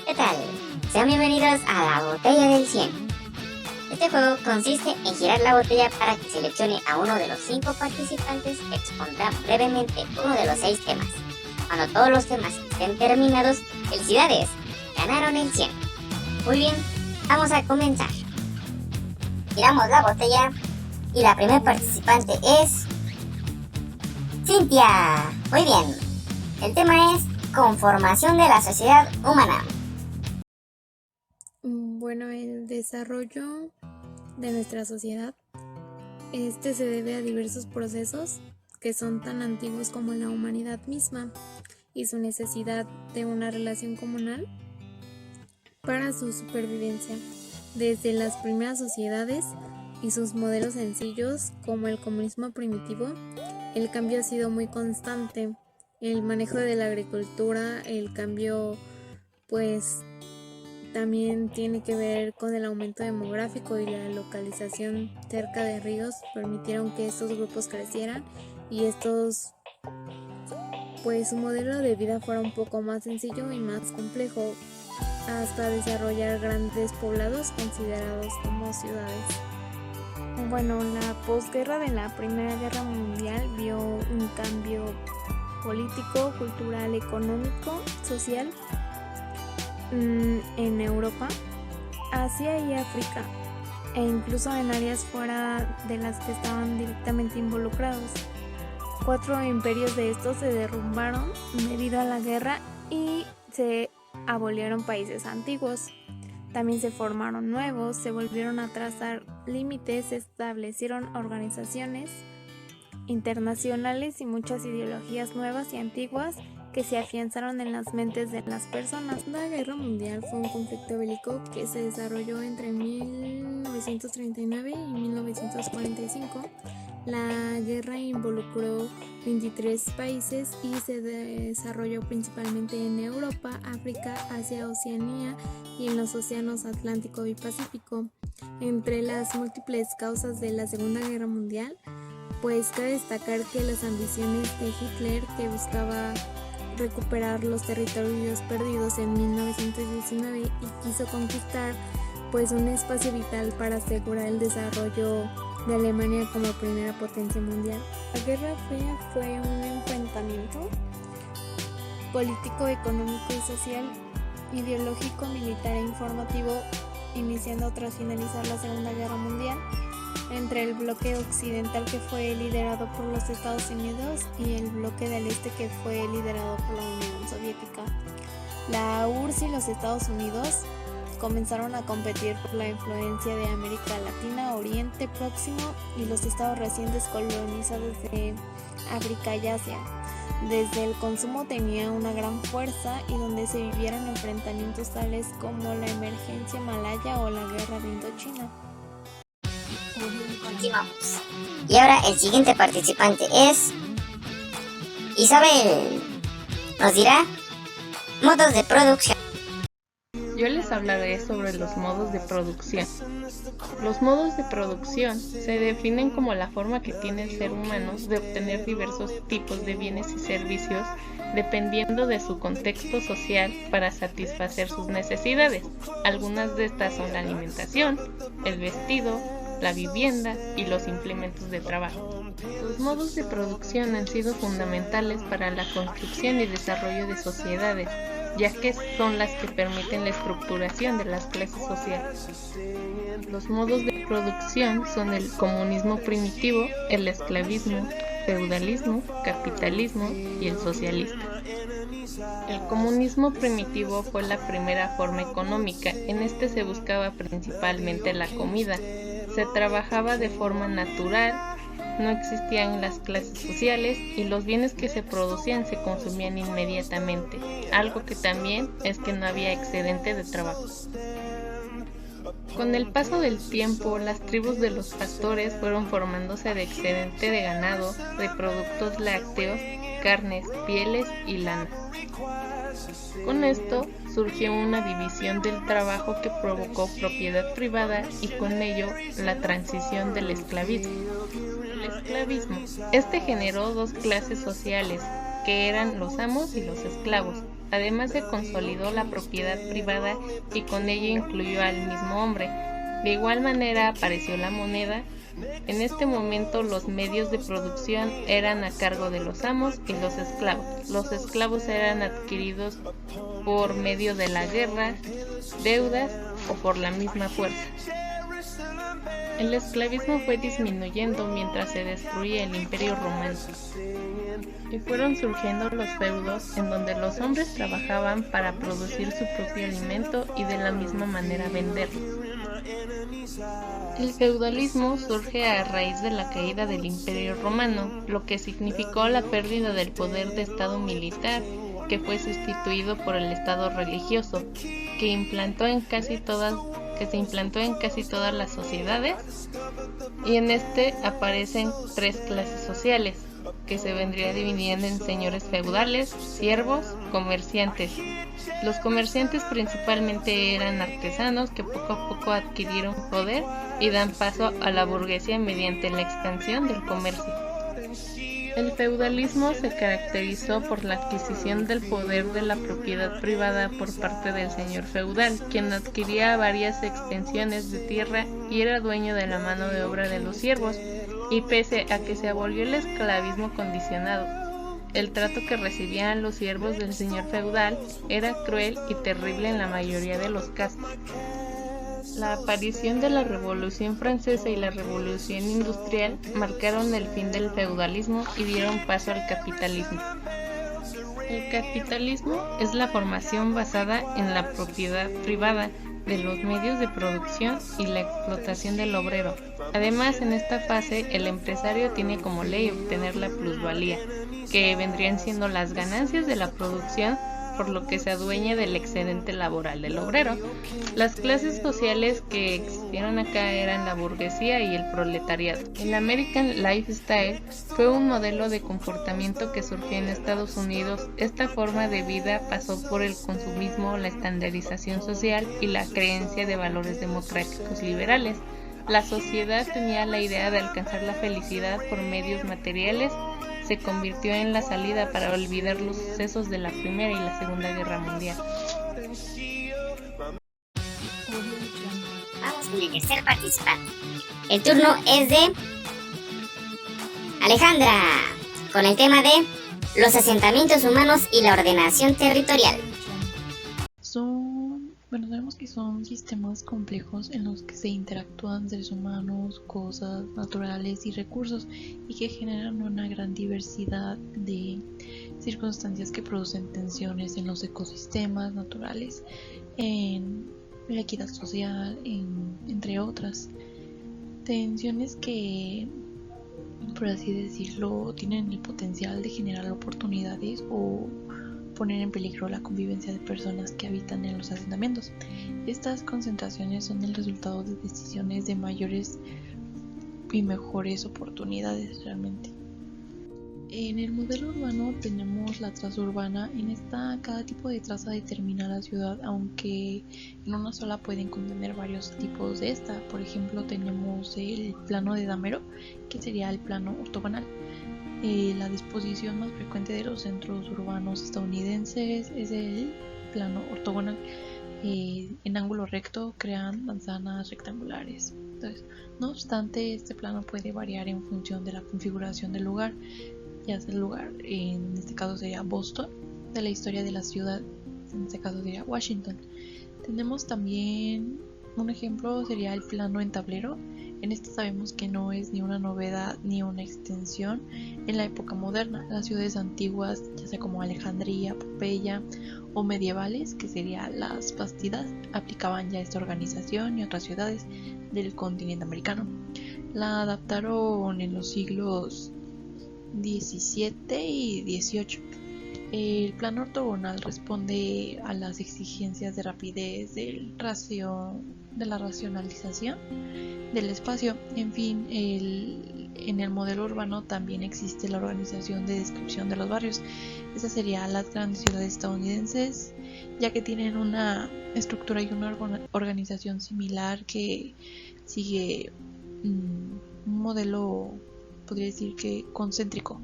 ¿Qué tal? Sean bienvenidos a la Botella del 100. Este juego consiste en girar la botella para que seleccione a uno de los 5 participantes que expondrá brevemente uno de los 6 temas. Cuando todos los temas estén terminados, ¡felicidades! Ganaron el 100. Muy bien, vamos a comenzar. Giramos la botella y la primera participante es Cintia. Muy bien, el tema es conformación de la sociedad humana. Bueno, el desarrollo de nuestra sociedad, se debe a diversos procesos que son tan antiguos como la humanidad misma y su necesidad de una relación comunal para su supervivencia. Desde las primeras sociedades y sus modelos sencillos como el comunismo primitivo, el cambio ha sido muy constante. El manejo de la agricultura, el cambio pues también tiene que ver con el aumento demográfico y la localización cerca de ríos permitieron que estos grupos crecieran y su modelo de vida fuera un poco más sencillo y más complejo hasta desarrollar grandes poblados considerados como ciudades. Bueno, la posguerra de la Primera Guerra Mundial vio un cambio político, cultural, económico, social en Europa, Asia y África, e incluso en áreas fuera de las que estaban directamente involucrados. 4 imperios de estos se derrumbaron debido a la guerra y se abolieron países antiguos. También se formaron nuevos, se volvieron a trazar límites, se establecieron organizaciones internacionales y muchas ideologías nuevas y antiguas que se afianzaron en las mentes de las personas. La Guerra Mundial fue un conflicto bélico que se desarrolló entre 1939 y 1945. La guerra involucró 23 países y se desarrolló principalmente en Europa, África, Asia, Oceanía y en los océanos Atlántico y Pacífico. Entre las múltiples causas de la Segunda Guerra Mundial, pues cabe destacar que las ambiciones de Hitler, que buscaba recuperar los territorios perdidos en 1919 y quiso conquistar pues un espacio vital para asegurar el desarrollo de Alemania como primera potencia mundial. La Guerra Fría fue un enfrentamiento político, económico y social, ideológico, militar e informativo, iniciando tras finalizar la Segunda Guerra Mundial, entre el bloque occidental que fue liderado por los Estados Unidos y el bloque del este que fue liderado por la Unión Soviética. La URSS y los Estados Unidos comenzaron a competir por la influencia de América Latina, Oriente Próximo y los estados recién descolonizados de África y Asia. Desde el consumo tenía una gran fuerza y donde se vivieron enfrentamientos tales como la emergencia malaya o la guerra de Indochina. Continuamos. Y ahora el siguiente participante es Isabel. Nos dirá modos de producción. Yo les hablaré sobre los modos de producción. Los modos de producción se definen como la forma que tiene el ser humano de obtener diversos tipos de bienes y servicios dependiendo de su contexto social para satisfacer sus necesidades. Algunas de estas son la alimentación, el vestido, la vivienda y los implementos de trabajo. Los modos de producción han sido fundamentales para la construcción y desarrollo de sociedades, ya que son las que permiten la estructuración de las clases sociales. Los modos de producción son el comunismo primitivo, el esclavismo, feudalismo, capitalismo y el socialista. El comunismo primitivo fue la primera forma económica. En este se buscaba principalmente la comida. Se trabajaba de forma natural, no existían las clases sociales y los bienes que se producían se consumían inmediatamente. Algo que también es que no había excedente de trabajo. Con el paso del tiempo, las tribus de los pastores fueron formándose de excedente de ganado, de productos lácteos, carnes, pieles y lana. Con esto surgió una división del trabajo que provocó propiedad privada y con ello la transición del esclavismo. Este generó 2 clases sociales, que eran los amos y los esclavos. Además se consolidó la propiedad privada y con ello incluyó al mismo hombre. De igual manera apareció la moneda. En este momento los medios de producción eran a cargo de los amos y los esclavos. Los esclavos eran adquiridos por medio de la guerra, deudas o por la misma fuerza. El esclavismo fue disminuyendo mientras se destruía el Imperio Romano. Y fueron surgiendo los feudos en donde los hombres trabajaban para producir su propio alimento y de la misma manera venderlo. El feudalismo surge a raíz de la caída del Imperio Romano, lo que significó la pérdida del poder de Estado militar, que fue sustituido por el Estado religioso, que se implantó en casi todas las sociedades, y en este aparecen tres clases sociales, que se vendría dividiendo en señores feudales, siervos, comerciantes. Los comerciantes principalmente eran artesanos que poco a poco adquirieron poder y dan paso a la burguesía mediante la expansión del comercio. El feudalismo se caracterizó por la adquisición del poder de la propiedad privada por parte del señor feudal, quien adquiría varias extensiones de tierra y era dueño de la mano de obra de los siervos, y pese a que se abolió el esclavismo condicionado, el trato que recibían los siervos del señor feudal era cruel y terrible en la mayoría de los casos. La aparición de la Revolución Francesa y la Revolución Industrial marcaron el fin del feudalismo y dieron paso al capitalismo. El capitalismo es la formación basada en la propiedad privada de los medios de producción y la explotación del obrero. Además, en esta fase, el empresario tiene como ley obtener la plusvalía, que vendrían siendo las ganancias de la producción, por lo que se adueña del excedente laboral del obrero. Las clases sociales que existieron acá eran la burguesía y el proletariado. El American Lifestyle fue un modelo de comportamiento que surgió en Estados Unidos. Esta forma de vida pasó por el consumismo, la estandarización social y la creencia de valores democráticos liberales. La sociedad tenía la idea de alcanzar la felicidad por medios materiales. Se convirtió en la salida para olvidar los sucesos de la Primera y la Segunda Guerra Mundial. Vamos con el tercer participante. El turno es de Alejandra, con el tema de los asentamientos humanos y la ordenación territorial. Sabemos que son sistemas complejos en los que se interactúan seres humanos, cosas naturales y recursos, y que generan una gran diversidad de circunstancias que producen tensiones en los ecosistemas naturales, en la equidad social, entre otras. Tensiones que, por así decirlo, tienen el potencial de generar oportunidades o poner en peligro la convivencia de personas que habitan en los asentamientos. Estas concentraciones son el resultado de decisiones de mayores y mejores oportunidades realmente. En el modelo urbano tenemos la traza urbana. En esta, cada tipo de traza determina la ciudad, aunque en una sola pueden contener varios tipos de esta. Por ejemplo, tenemos el plano de Damero, que sería el plano ortogonal. La disposición más frecuente de los centros urbanos estadounidenses es el plano ortogonal. En ángulo recto crean manzanas rectangulares. Entonces, no obstante, este plano puede variar en función de la configuración del lugar, ya sea el lugar, en este caso sería Boston, de la historia de la ciudad, en este caso sería Washington. Tenemos también un ejemplo, sería el plano en tablero. En esto sabemos que no es ni una novedad ni una extensión en la época moderna. Las ciudades antiguas, ya sea como Alejandría, Pompeya o medievales, que serían las Bastidas, aplicaban ya esta organización, y otras ciudades del continente americano la adaptaron en los siglos XVII y XVIII. El plano ortogonal responde a las exigencias de rapidez de la racionalización del espacio. En fin, en el modelo urbano también existe la organización de descripción de los barrios. Esas serían las grandes ciudades estadounidenses, ya que tienen una estructura y una organización similar que sigue un modelo, podría decir que concéntrico,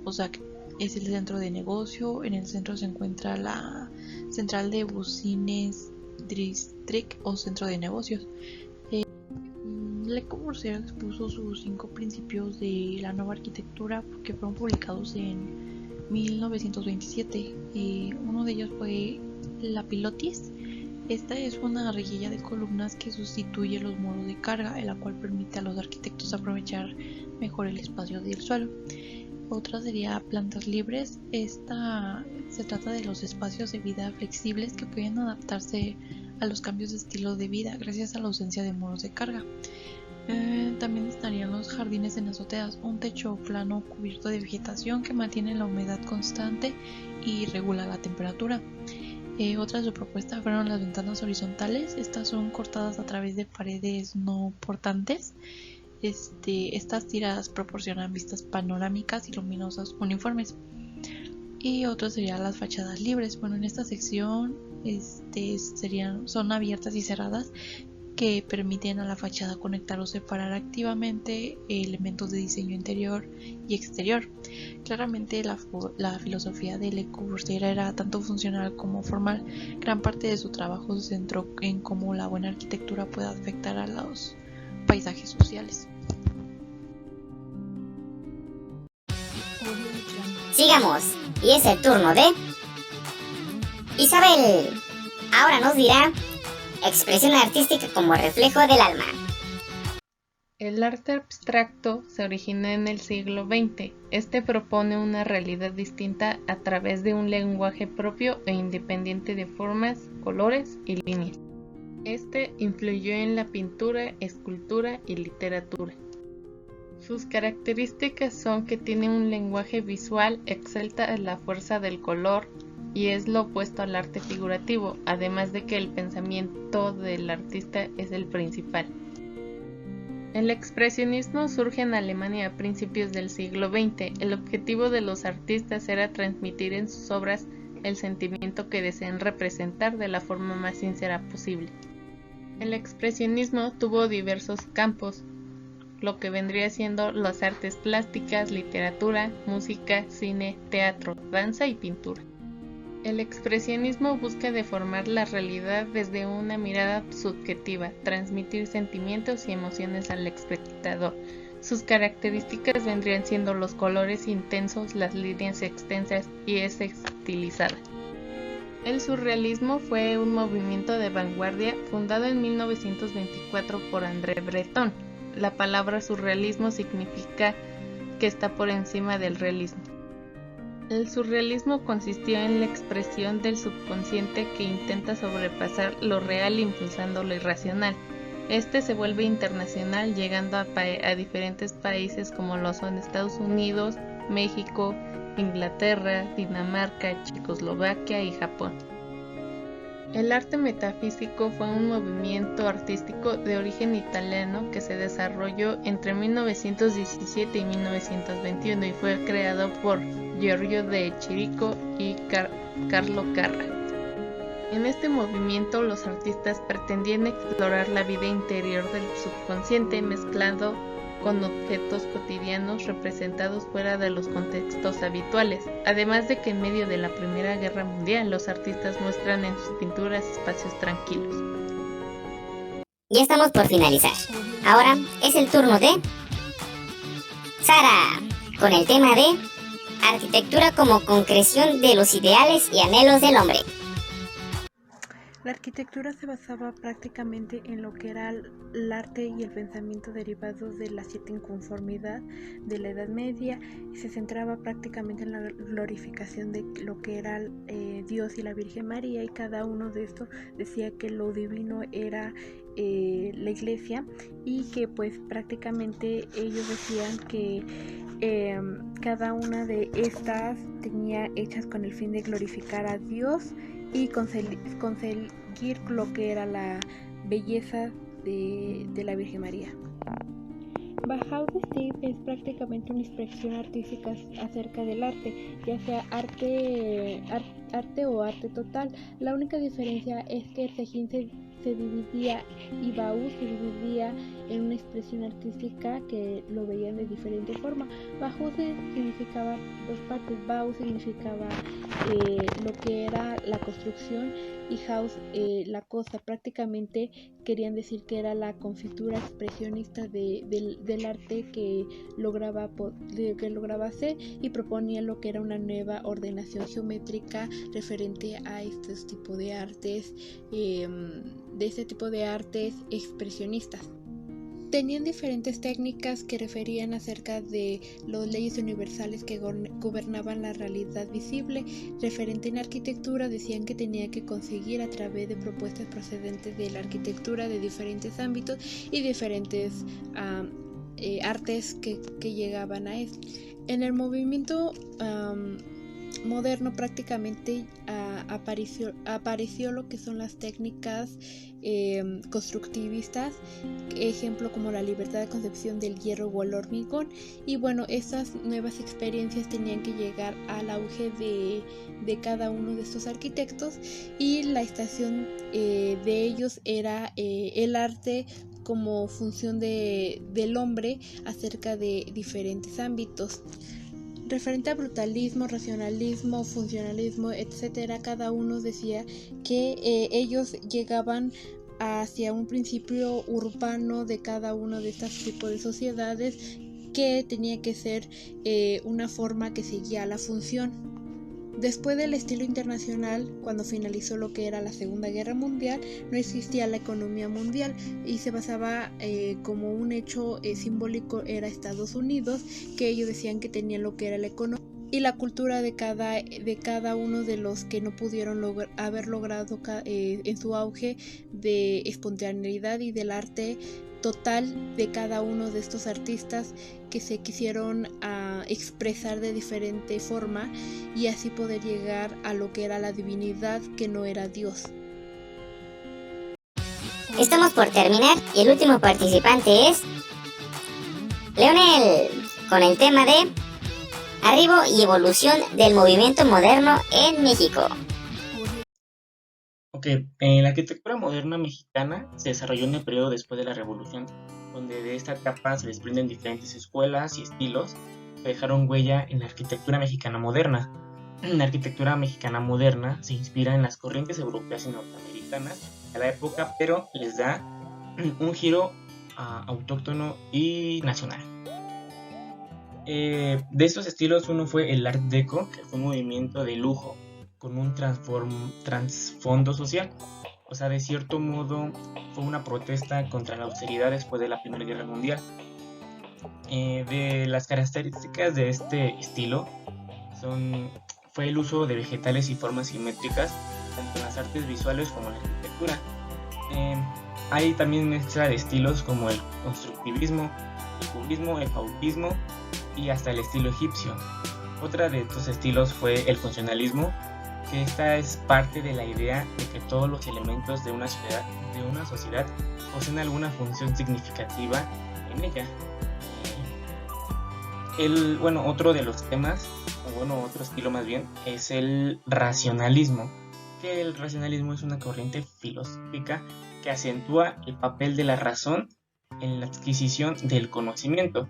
o sea, que es el centro de negocio. En el centro se encuentra la central de Business District o centro de negocios. Le Corbusier expuso sus 5 principios de la nueva arquitectura que fueron publicados en 1927. Uno de ellos fue la pilotis. Esta es una rejilla de columnas que sustituye los muros de carga, en la cual permite a los arquitectos aprovechar mejor el espacio del suelo. Otra sería plantas libres. Esta se trata de los espacios de vida flexibles que pueden adaptarse a los cambios de estilo de vida gracias a la ausencia de muros de carga. También estarían los jardines en azoteas, un techo plano cubierto de vegetación que mantiene la humedad constante y regula la temperatura. Otra de su propuesta fueron las ventanas horizontales. Estas son cortadas a través de paredes no portantes. Estas tiras proporcionan vistas panorámicas y luminosas uniformes. Y otro serían las fachadas libres. Bueno, en esta sección son abiertas y cerradas que permiten a la fachada conectar o separar activamente elementos de diseño interior y exterior. Claramente la filosofía de Le Corbusier era tanto funcional como formal. Gran parte de su trabajo se centró en cómo la buena arquitectura puede afectar a los paisajes sociales. Sigamos, y es el turno de Isabel. Ahora nos dirá expresión artística como reflejo del alma. El arte abstracto se originó en el siglo XX. Este propone una realidad distinta a través de un lenguaje propio e independiente de formas, colores y líneas. Este influyó en la pintura, escultura y literatura. Sus características son que tiene un lenguaje visual, exalta la fuerza del color y es lo opuesto al arte figurativo, además de que el pensamiento del artista es el principal. El expresionismo surge en Alemania a principios del siglo XX. El objetivo de los artistas era transmitir en sus obras el sentimiento que desean representar de la forma más sincera posible. El expresionismo tuvo diversos campos, lo que vendría siendo las artes plásticas, literatura, música, cine, teatro, danza y pintura. El expresionismo busca deformar la realidad desde una mirada subjetiva, transmitir sentimientos y emociones al espectador. Sus características vendrían siendo los colores intensos, las líneas extensas y es estilizada. El surrealismo fue un movimiento de vanguardia fundado en 1924 por André Breton. La palabra surrealismo significa que está por encima del realismo. El surrealismo consistió en la expresión del subconsciente que intenta sobrepasar lo real impulsando lo irracional. Este se vuelve internacional llegando a diferentes países como lo son Estados Unidos, México, Inglaterra, Dinamarca, Checoslovaquia y Japón. El arte metafísico fue un movimiento artístico de origen italiano que se desarrolló entre 1917 y 1921 y fue creado por Giorgio de Chirico y Carlo Carra. En este movimiento los artistas pretendían explorar la vida interior del subconsciente mezclando con objetos cotidianos representados fuera de los contextos habituales, además de que en medio de la Primera Guerra Mundial los artistas muestran en sus pinturas espacios tranquilos. Ya estamos por finalizar. Ahora es el turno de Sara, con el tema de arquitectura como concreción de los ideales y anhelos del hombre. La arquitectura se basaba prácticamente en lo que era el arte y el pensamiento derivados de la cierta inconformidad de la Edad Media y se centraba prácticamente en la glorificación de lo que era Dios y la Virgen María, y cada uno de estos decía que lo divino era la iglesia, y que pues prácticamente ellos decían que cada una de estas tenía hechas con el fin de glorificar a Dios y conseguir lo que era la belleza de la Virgen María. Bauhaus Steve es prácticamente una expresión artística acerca del arte, ya sea arte o arte total. La única diferencia es que el Sejin se dividía y Bauhaus se dividía en una expresión artística que lo veían de diferente forma. Bauhaus significaba dos partes. Bauhaus significaba lo que era la construcción y Haus la cosa. Prácticamente querían decir que era la confitura expresionista del arte que lograba hacer, y proponía lo que era una nueva ordenación geométrica referente a estos tipos de artes, expresionistas. Tenían diferentes técnicas que referían acerca de las leyes universales que gobernaban la realidad visible. Referente en arquitectura, decían que tenía que conseguir a través de propuestas procedentes de la arquitectura de diferentes ámbitos y diferentes artes que llegaban a esto. En el movimiento moderno prácticamente apareció lo que son las técnicas constructivistas, ejemplo como la libertad de concepción del hierro o el hormigón, y bueno, esas nuevas experiencias tenían que llegar al auge de cada uno de estos arquitectos, y la estación de ellos era el arte como función del hombre acerca de diferentes ámbitos. Referente a brutalismo, racionalismo, funcionalismo, etcétera, cada uno decía que ellos llegaban hacia un principio urbano de cada uno de estos tipos de sociedades, que tenía que ser una forma que seguía la función. Después del estilo internacional, cuando finalizó lo que era la Segunda Guerra Mundial, no existía la economía mundial y se basaba como un hecho simbólico era Estados Unidos, que ellos decían que tenían lo que era la economía y la cultura de cada uno de los que no pudieron haber logrado en su auge de espontaneidad y del arte total de cada uno de estos artistas que se quisieron expresar de diferente forma y así poder llegar a lo que era la divinidad, que no era Dios. Estamos por terminar y el último participante es Leonel, con el tema de arribo y evolución del movimiento moderno en México. Ok, la arquitectura moderna mexicana se desarrolló en el periodo después de la Revolución, donde de esta etapa se desprenden diferentes escuelas y estilos que dejaron huella en la arquitectura mexicana moderna. La arquitectura mexicana moderna se inspira en las corrientes europeas y norteamericanas de la época, pero les da un giro autóctono y nacional. De estos estilos, uno fue el Art Deco, que fue un movimiento de lujo con un trasfondo social. O sea, de cierto modo fue una protesta contra la austeridad después de la Primera Guerra Mundial. De las características de este estilo fue el uso de vegetales y formas simétricas, tanto en las artes visuales como en la arquitectura. Hay también mezcla de estilos como el constructivismo, el cubismo, el fauvismo y hasta el estilo egipcio. Otra de estos estilos fue el funcionalismo, que esta es parte de la idea de que todos los elementos de una sociedad poseen alguna función significativa en ella. Otro de los temas, otro estilo más bien, es el racionalismo, que el racionalismo es una corriente filosófica que acentúa el papel de la razón en la adquisición del conocimiento.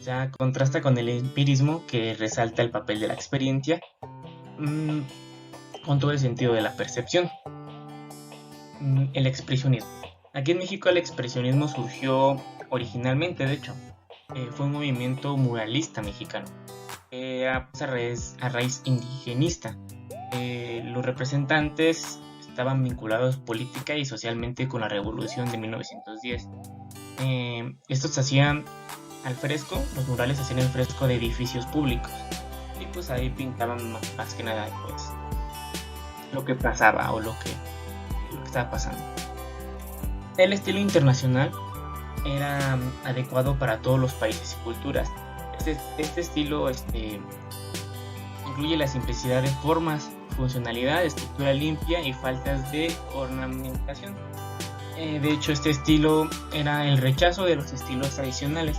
O sea, contrasta con el empirismo, que resalta el papel de la experiencia con todo el sentido de la percepción. El expresionismo. Aquí en México el expresionismo surgió originalmente, de hecho, fue un movimiento muralista mexicano, a raíz indigenista. Los representantes estaban vinculados política y socialmente con la revolución de 1910. Estos hacían al fresco, los murales hacían el fresco de edificios públicos y pues ahí pintaban más que nada pues lo que pasaba o lo que estaba pasando. El estilo internacional era adecuado para todos los países y culturas. Este estilo incluye la simplicidad de formas, funcionalidad, estructura limpia y faltas de ornamentación. De hecho, este estilo era el rechazo de los estilos tradicionales,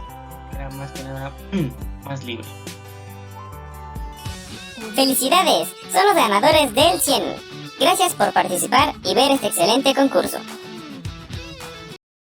era más que nada más libre. ¡Felicidades! Son los ganadores del 100. Gracias por participar y ver este excelente concurso.